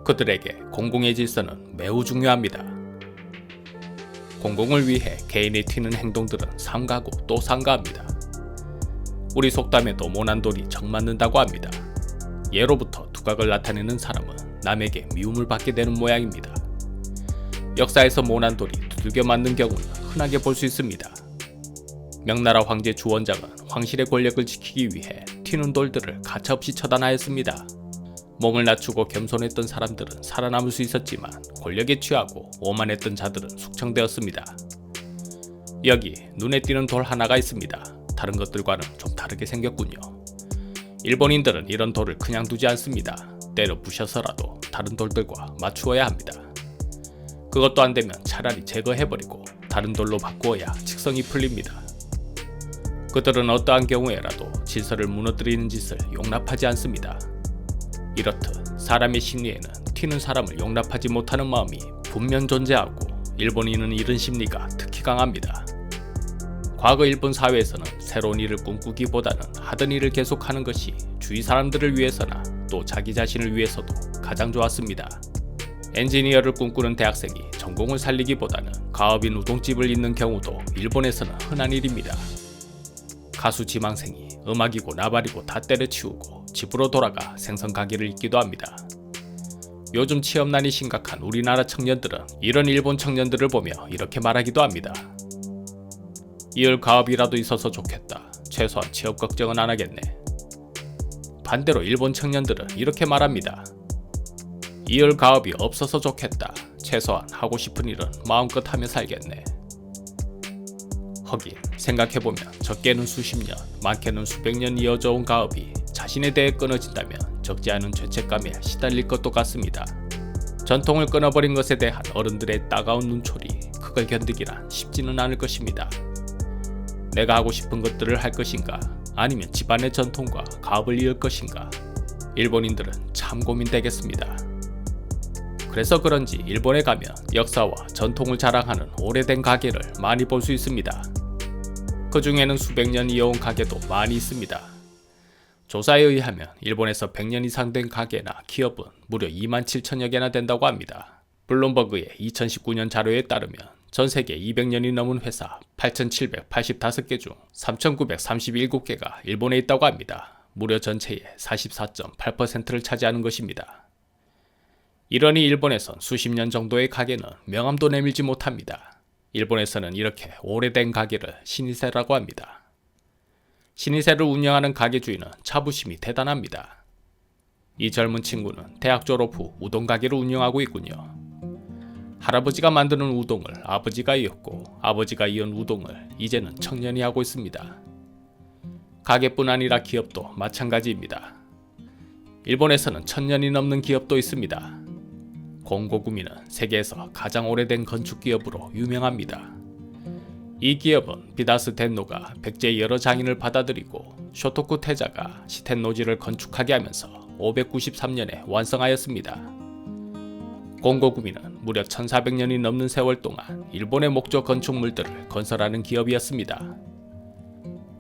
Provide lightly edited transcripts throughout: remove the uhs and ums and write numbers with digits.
그들에게 공공의 질서는 매우 중요합니다. 공공을 위해 개인이 튀는 행동들은 삼가고 또 삼가합니다. 우리 속담에도 모난 돌이 정 맞는다고 합니다. 예로부터 두각을 나타내는 사람은 남에게 미움을 받게 되는 모양입니다. 역사에서 모난 돌이 두들겨 맞는 경우는 흔하게 볼 수 있습니다. 명나라 황제 주원장은 황실의 권력을 지키기 위해 튀는 돌들을 가차없이 처단하였습니다. 몸을 낮추고 겸손했던 사람들은 살아남을 수 있었지만 권력에 취하고 오만했던 자들은 숙청되었습니다. 여기 눈에 띄는 돌 하나가 있습니다. 다른 것들과는 좀 다르게 생겼군요. 일본인들은 이런 돌을 그냥 두지 않습니다. 때려 부셔서라도 다른 돌들과 맞추어야 합니다. 그것도 안 되면 차라리 제거해버리고 다른 돌로 바꾸어야 직성이 풀립니다. 그들은 어떠한 경우에라도 질서를 무너뜨리는 짓을 용납하지 않습니다. 이렇듯 사람의 심리에는 튀는 사람을 용납하지 못하는 마음이 분명 존재하고 일본인은 이런 심리가 특히 강합니다. 과거 일본 사회에서는 새로운 일을 꿈꾸기보다는 하던 일을 계속하는 것이 주위 사람들을 위해서나 또 자기 자신을 위해서도 가장 좋았습니다. 엔지니어를 꿈꾸는 대학생이 전공을 살리기보다는 가업인 우동집을 잇는 경우도 일본에서는 흔한 일입니다. 가수 지망생이 음악이고 나발이고 다 때려치우고 집으로 돌아가 생선 가게를 잇기도 합니다. 요즘 취업난이 심각한 우리나라 청년들은 이런 일본 청년들을 보며 이렇게 말하기도 합니다. 이을 가업이라도 있어서 좋겠다. 최소한 취업 걱정은 안 하겠네. 반대로 일본 청년들은 이렇게 말합니다. 이을 가업이 없어서 좋겠다. 최소한 하고 싶은 일은 마음껏 하며 살겠네. 하긴 생각해보면 적게는 수십 년, 많게는 수백 년 이어져 온 가업이 자신에 대해 끊어진다면 적지 않은 죄책감에 시달릴 것도 같습니다. 전통을 끊어버린 것에 대한 어른들의 따가운 눈초리, 그걸 견디기란 쉽지는 않을 것입니다. 내가 하고 싶은 것들을 할 것인가, 아니면 집안의 전통과 가업을 이을 것인가, 일본인들은 참 고민되겠습니다. 그래서 그런지 일본에 가면 역사와 전통을 자랑하는 오래된 가게를 많이 볼 수 있습니다. 그 중에는 수백 년 이어온 가게도 많이 있습니다. 조사에 의하면 일본에서 100년 이상 된 가게나 기업은 무려 27,000여 개나 된다고 합니다. 블룸버그의 2019년 자료에 따르면 전 세계 200년이 넘은 회사 8,785개 중 3,937개가 일본에 있다고 합니다. 무려 전체의 44.8%를 차지하는 것입니다. 이러니 일본에선 수십 년 정도의 가게는 명함도 내밀지 못합니다. 일본에서는 이렇게 오래된 가게를 신이세라고 합니다. 신이세를 운영하는 가게 주인은 자부심이 대단합니다. 이 젊은 친구는 대학 졸업 후 우동 가게를 운영하고 있군요. 할아버지가 만드는 우동을 아버지가 이었고 아버지가 이은 우동을 이제는 청년이 하고 있습니다. 가게뿐 아니라 기업도 마찬가지입니다. 일본에서는 1000년이 넘는 기업도 있습니다. 공고구미는 세계에서 가장 오래된 건축 기업으로 유명합니다. 이 기업은 비다스 텐노가 백제의 여러 장인을 받아들이고 쇼토쿠 태자가 시텐노지를 건축하게 하면서 593년에 완성하였습니다. 공고구미는 무려 1400년이 넘는 세월 동안 일본의 목조 건축물들을 건설하는 기업이었습니다.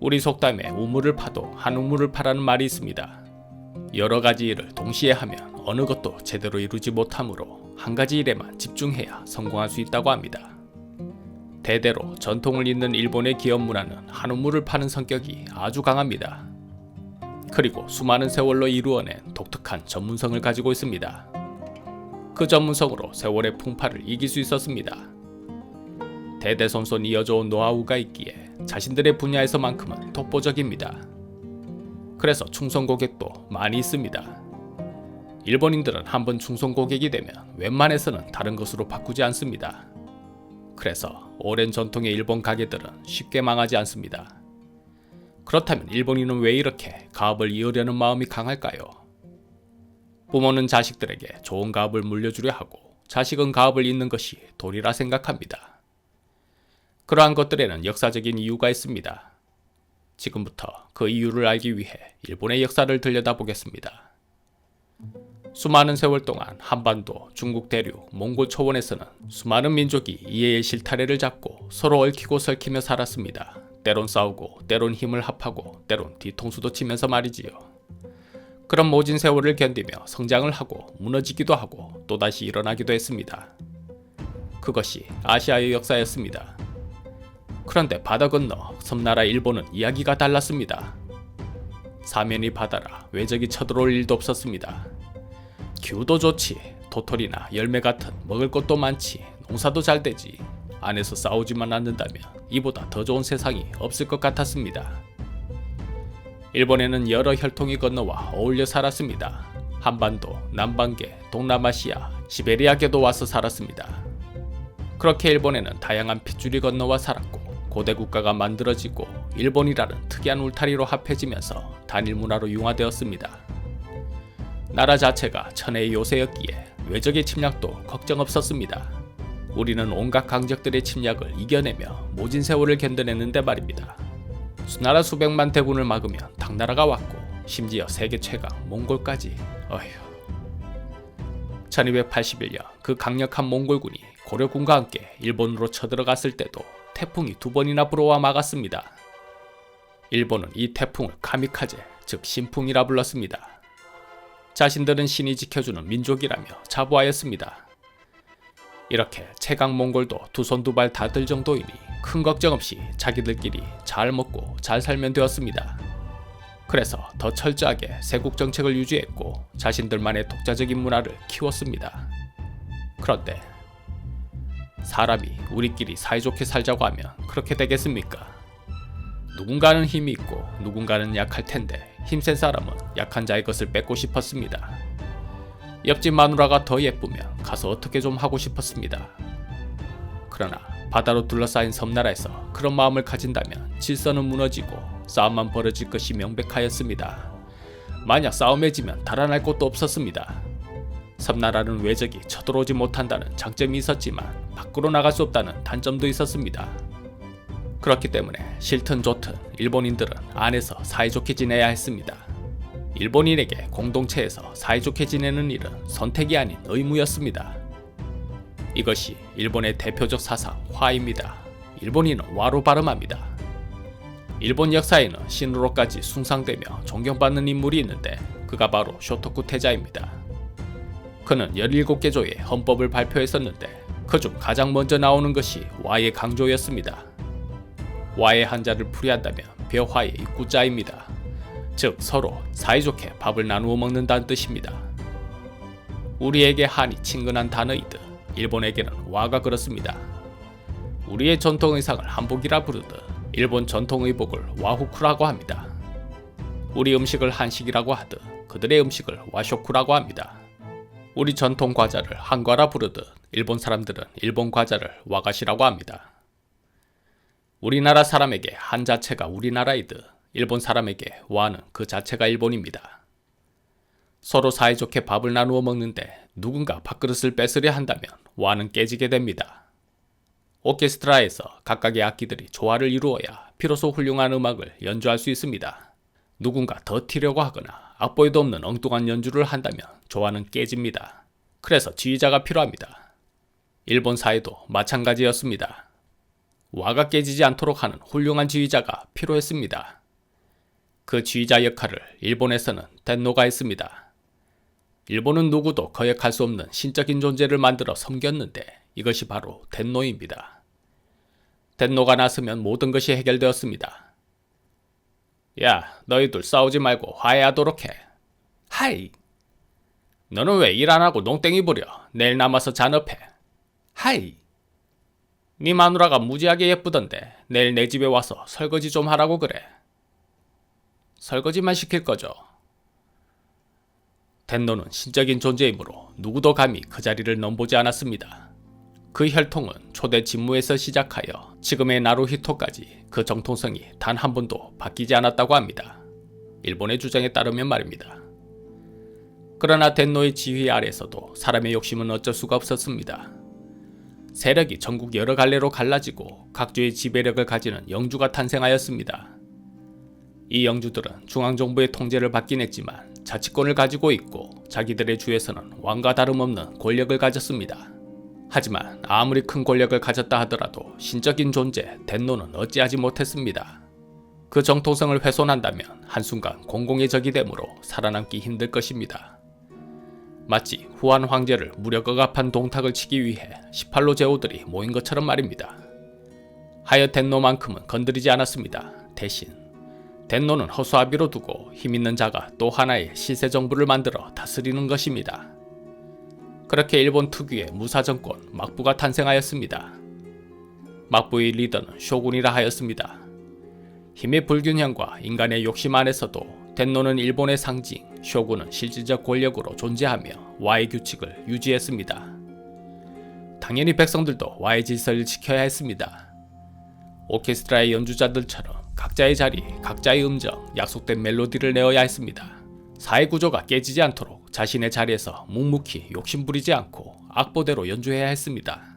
우리 속담에 우물을 파도 한 우물을 파라는 말이 있습니다. 여러 가지 일을 동시에 하면 어느 것도 제대로 이루지 못하므로 한 가지 일에만 집중해야 성공할 수 있다고 합니다. 대대로 전통을 잇는 일본의 기업 문화는 한 우물을 파는 성격이 아주 강합니다. 그리고 수많은 세월로 이루어낸 독특한 전문성을 가지고 있습니다. 그 전문성으로 세월의 풍파를 이길 수 있었습니다. 대대손손 이어져온 노하우가 있기에 자신들의 분야에서만큼은 독보적입니다. 그래서 충성 고객도 많이 있습니다. 일본인들은 한번 충성 고객이 되면 웬만해서는 다른 것으로 바꾸지 않습니다. 그래서 오랜 전통의 일본 가게들은 쉽게 망하지 않습니다. 그렇다면 일본인은 왜 이렇게 가업을 이으려는 마음이 강할까요? 부모는 자식들에게 좋은 가업을 물려주려 하고 자식은 가업을 잇는 것이 도리라 생각합니다. 그러한 것들에는 역사적인 이유가 있습니다. 지금부터 그 이유를 알기 위해 일본의 역사를 들여다보겠습니다. 수많은 세월 동안 한반도, 중국 대륙, 몽골 초원에서는 수많은 민족이 이해의 실타래를 잡고 서로 얽히고 설키며 살았습니다. 때론 싸우고, 때론 힘을 합하고, 때론 뒤통수도 치면서 말이지요. 그런 모진 세월을 견디며 성장을 하고 무너지기도 하고 또다시 일어나기도 했습니다. 그것이 아시아의 역사였습니다. 그런데 바다 건너 섬나라 일본은 이야기가 달랐습니다. 사면이 바다라 외적이 쳐들어올 일도 없었습니다. 기후도 좋지, 도토리나 열매 같은 먹을 것도 많지, 농사도 잘 되지, 안에서 싸우지만 않는다면 이보다 더 좋은 세상이 없을 것 같았습니다. 일본에는 여러 혈통이 건너와 어울려 살았습니다. 한반도, 남반계, 동남아시아, 시베리아계도 와서 살았습니다. 그렇게 일본에는 다양한 핏줄이 건너와 살았고 고대 국가가 만들어지고 일본이라는 특이한 울타리로 합해지면서 단일 문화로 융화되었습니다. 나라 자체가 천혜의 요새였기에 외적의 침략도 걱정 없었습니다. 우리는 온갖 강적들의 침략을 이겨내며 모진 세월을 견뎌냈는데 말입니다. 수나라 수백만 대군을 막으면 당나라가 왔고 심지어 세계 최강 몽골까지. 어휴. 1281년 그 강력한 몽골군이 고려군과 함께 일본으로 쳐들어갔을 때도 태풍이 2번이나 불어와 막았습니다. 일본은 이 태풍을 카미카제, 즉 신풍이라 불렀습니다. 자신들은 신이 지켜주는 민족이라며 자부하였습니다. 이렇게 최강 몽골도 두 손 두 발 다 들 정도이니 큰 걱정 없이 자기들끼리 잘 먹고 잘 살면 되었습니다. 그래서 더 철저하게 세국 정책을 유지했고 자신들만의 독자적인 문화를 키웠습니다. 그런데 사람이 우리끼리 사이좋게 살자고 하면 그렇게 되겠습니까? 누군가는 힘이 있고 누군가는 약할 텐데 힘센 사람은 약한 자의 것을 뺏고 싶었습니다. 옆집 마누라가 더 예쁘면 가서 어떻게 좀 하고 싶었습니다. 그러나 바다로 둘러싸인 섬나라에서 그런 마음을 가진다면 질서는 무너지고 싸움만 벌어질 것이 명백하였습니다. 만약 싸움에 지면 달아날 곳도 없었습니다. 섬나라는 외적이 쳐들어오지 못한다는 장점이 있었지만 밖으로 나갈 수 없다는 단점도 있었습니다. 그렇기 때문에 싫든 좋든 일본인들은 안에서 사이좋게 지내야 했습니다. 일본인에게 공동체에서 사이좋게 지내는 일은 선택이 아닌 의무였습니다. 이것이 일본의 대표적 사상 화입니다. 일본인은 와로 발음합니다. 일본 역사에는 신으로까지 숭상되며 존경받는 인물이 있는데 그가 바로 쇼토쿠 태자입니다. 그는 17개 조의 헌법을 발표했었는데 그중 가장 먼저 나오는 것이 와의 강조였습니다. 와의 한자를 풀이한다면 벼화의 입구자입니다. 즉 서로 사이좋게 밥을 나누어 먹는다는 뜻입니다. 우리에게 한이 친근한 단어이듯 일본에게는 와가 그렇습니다. 우리의 전통의상을 한복이라 부르듯 일본 전통의복을 와후쿠라고 합니다. 우리 음식을 한식이라고 하듯 그들의 음식을 와쇼쿠라고 합니다. 우리 전통 과자를 한과라 부르듯 일본 사람들은 일본 과자를 와가시라고 합니다. 우리나라 사람에게 한 자체가 우리나라이듯 일본 사람에게 와는 그 자체가 일본입니다. 서로 사이좋게 밥을 나누어 먹는데 누군가 밥그릇을 뺏으려 한다면 와는 깨지게 됩니다. 오케스트라에서 각각의 악기들이 조화를 이루어야 비로소 훌륭한 음악을 연주할 수 있습니다. 누군가 더 튀려고 하거나 악보에도 없는 엉뚱한 연주를 한다면 조화는 깨집니다. 그래서 지휘자가 필요합니다. 일본 사회도 마찬가지였습니다. 와가 깨지지 않도록 하는 훌륭한 지휘자가 필요했습니다. 그 지휘자 역할을 일본에서는 덴노가 했습니다. 일본은 누구도 거역할 수 없는 신적인 존재를 만들어 섬겼는데 이것이 바로 덴노입니다. 덴노가 나서면 모든 것이 해결되었습니다. 야, 너희들 싸우지 말고 화해하도록 해. 하이! 너는 왜 일 안 하고 농땡이 부려? 내일 남아서 잔업해. 하이! 네 마누라가 무지하게 예쁘던데 내일 내 집에 와서 설거지 좀 하라고 그래. 설거지만 시킬 거죠. 덴노는 신적인 존재이므로 누구도 감히 그 자리를 넘보지 않았습니다. 그 혈통은 초대 진무에서 시작하여 지금의 나루히토까지 그 정통성이 단 한 번도 바뀌지 않았다고 합니다. 일본의 주장에 따르면 말입니다. 그러나 덴노의 지휘 아래에서도 사람의 욕심은 어쩔 수가 없었습니다. 세력이 전국 여러 갈래로 갈라지고 각주의 지배력을 가지는 영주가 탄생하였습니다. 이 영주들은 중앙정부의 통제를 받긴 했지만 자치권을 가지고 있고 자기들의 주에서는 왕과 다름없는 권력을 가졌습니다. 하지만 아무리 큰 권력을 가졌다 하더라도 신적인 존재 덴노는 어찌하지 못했습니다. 그 정통성을 훼손한다면 한순간 공공의 적이 되므로 살아남기 힘들 것입니다. 마치 후한 황제를 무력 억압한 동탁을 치기 위해 18로 제후들이 모인 것처럼 말입니다. 하여 덴노만큼은 건드리지 않았습니다. 대신 덴노는 허수아비로 두고 힘있는 자가 또 하나의 시세 정부를 만들어 다스리는 것입니다. 그렇게 일본 특유의 무사정권 막부가 탄생하였습니다. 막부의 리더는 쇼군이라 하였습니다. 힘의 불균형과 인간의 욕심 안에서도 덴노는 일본의 상징, 쇼군은 실질적 권력으로 존재하며 와의 규칙을 유지했습니다. 당연히 백성들도 와의 질서를 지켜야 했습니다. 오케스트라의 연주자들처럼 각자의 자리, 각자의 음정, 약속된 멜로디를 내어야 했습니다. 사회 구조가 깨지지 않도록 자신의 자리에서 묵묵히 욕심부리지 않고 악보대로 연주해야 했습니다.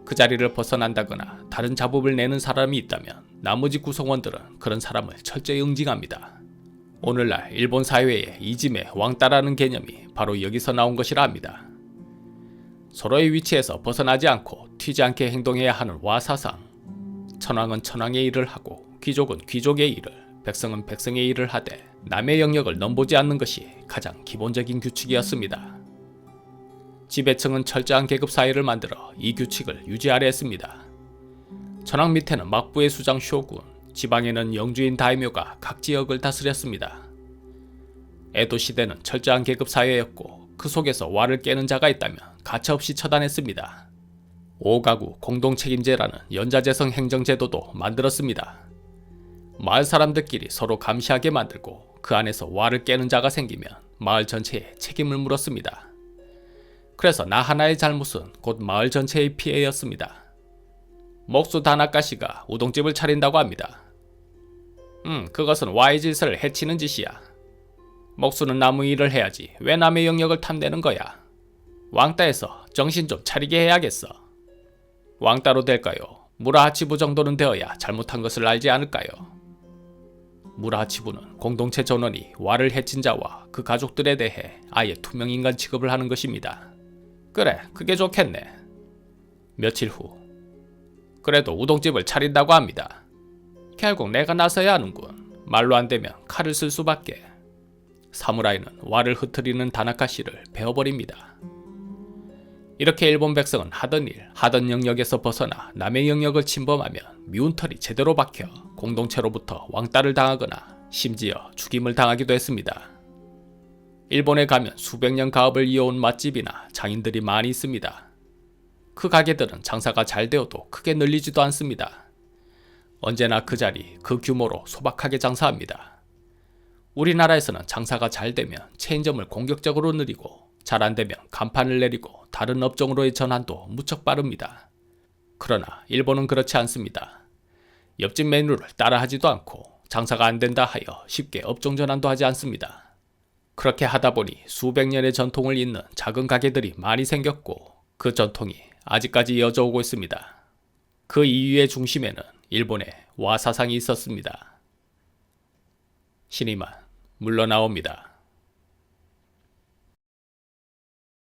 그 자리를 벗어난다거나 다른 작업을 내는 사람이 있다면 나머지 구성원들은 그런 사람을 철저히 응징합니다. 오늘날 일본 사회의 이짐의 왕따라는 개념이 바로 여기서 나온 것이라 합니다. 서로의 위치에서 벗어나지 않고 튀지 않게 행동해야 하는 와사상. 천황은 천황의 일을 하고 귀족은 귀족의 일을, 백성은 백성의 일을 하되 남의 영역을 넘보지 않는 것이 가장 기본적인 규칙이었습니다. 지배층은 철저한 계급 사회를 만들어 이 규칙을 유지하려 했습니다. 천황 밑에는 막부의 수장 쇼군, 지방에는 영주인 다이묘가 각 지역을 다스렸습니다. 에도 시대는 철저한 계급 사회였고 그 속에서 와를 깨는 자가 있다면 가차없이 처단했습니다. 5가구 공동책임제라는 연자재성 행정제도도 만들었습니다. 마을 사람들끼리 서로 감시하게 만들고 그 안에서 와를 깨는 자가 생기면 마을 전체에 책임을 물었습니다. 그래서 나 하나의 잘못은 곧 마을 전체의 피해였습니다. 목수 다나카시가 우동집을 차린다고 합니다. 그것은 와의 질서를 해치는 짓이야. 목수는 남의 일을 해야지 왜 남의 영역을 탐내는 거야. 왕따에서 정신 좀 차리게 해야겠어. 왕따로 될까요? 무라하치부 정도는 되어야 잘못한 것을 알지 않을까요? 무라하치부는 공동체 전원이 와를 해친 자와 그 가족들에 대해 아예 투명인간 취급을 하는 것입니다. 그래, 그게 좋겠네. 며칠 후, 그래도 우동집을 차린다고 합니다. 결국 내가 나서야 하는군. 말로 안 되면 칼을 쓸 수밖에. 사무라이는 와를 흩트리는 다나카시를 베어버립니다. 이렇게 일본 백성은 하던 일, 하던 영역에서 벗어나 남의 영역을 침범하면 미운 털이 제대로 박혀 공동체로부터 왕따를 당하거나 심지어 죽임을 당하기도 했습니다. 일본에 가면 수백 년 가업을 이어온 맛집이나 장인들이 많이 있습니다. 그 가게들은 장사가 잘 되어도 크게 늘리지도 않습니다. 언제나 그 자리, 그 규모로 소박하게 장사합니다. 우리나라에서는 장사가 잘 되면 체인점을 공격적으로 늘리고 잘 안되면 간판을 내리고 다른 업종으로의 전환도 무척 빠릅니다. 그러나 일본은 그렇지 않습니다. 옆집 메뉴를 따라하지도 않고 장사가 안된다 하여 쉽게 업종 전환도 하지 않습니다. 그렇게 하다보니 수백 년의 전통을 잇는 작은 가게들이 많이 생겼고 그 전통이 아직까지 이어져 오고 있습니다. 그 이유의 중심에는 일본의 와 사상이 있었습니다. 신이만 물러나옵니다.